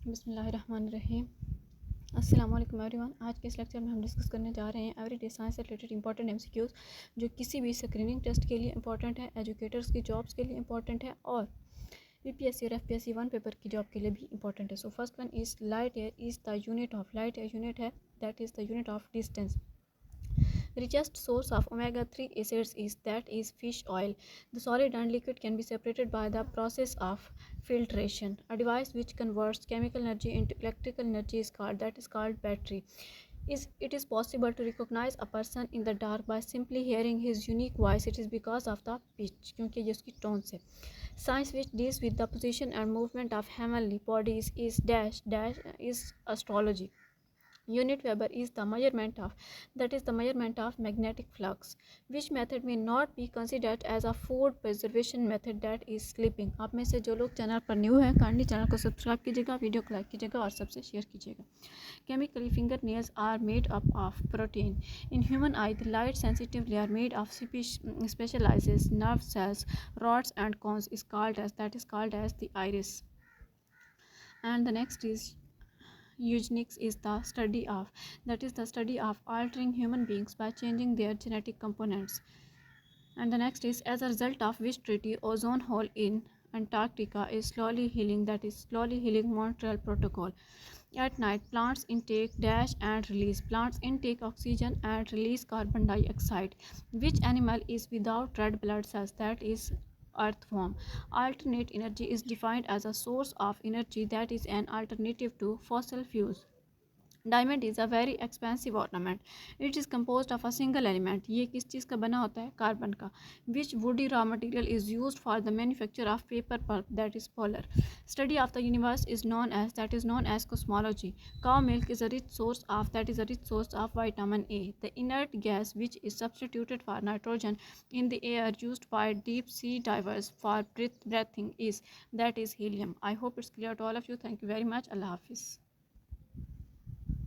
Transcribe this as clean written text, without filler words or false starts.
बिस्मिल्लाहिर्रहमानिर्रहीम। अस्सलाम वालेकुम एवरीवन। आज के इस लेक्चर में हम डिस्कस करने जा रहे हैं एवरीडे साइंस से रिलेटेड इंपॉर्टेंट MCQs जो किसी भी स्क्रीनिंग टेस्ट के लिए इंपॉर्टेंट है, एजुकेटर्स की जॉब्स के लिए इंपॉर्टेंट है और PPSC और FPSC 1 पेपर की जॉब के लिए भी इंपॉर्टेंट है। So first one is light year is the unit of light year unit है that is the unit of distance. Richest source of omega-3 acids is that is fish oil. The solid and liquid can be separated by the process of filtration. A device which converts chemical energy into electrical energy is called battery. It is possible to recognize a person in the dark by simply hearing his unique voice. It is because of the pitch, क्योंकि ये उसकी tone से. Science which deals with the position and movement of heavenly bodies is astrology. Unit Weber is the measurement of magnetic flux. Which method may not be considered as a food preservation method, that is sleeping. आप में से जो लोग channel पर new हैं kindly channel को subscribe कीजिएगा, video को लाइक कीजिएगा और सबसे शेयर कीजिएगा. Chemically, fingernails are made up of protein. In human eye, the light sensitive layer made of specialized nerve cells, rods and cones is called as the iris. And the next is eugenics is the study of altering human beings by changing their genetic components. And the next is as a result of which treaty ozone hole in Antarctica is slowly healing, that is slowly healing Montreal Protocol. At night, plants intake oxygen and release carbon dioxide. Which animal is without red blood cells, that is earthworm. Alternate energy is defined as a source of energy that is an alternative to fossil fuels. Diamond is a very expensive ornament. It is composed of a single element. ये किस चीज़ का बना होता है? Carbon का. Which woody raw material is used for the manufacture of paper pulp, that is polar. Study of the universe is known as cosmology. Cow milk is a rich source of vitamin A. The inert gas which is substituted for nitrogen in the air used by deep sea divers for breathing is helium. I hope it's clear to all of you. Thank you very much. Allah Hafiz.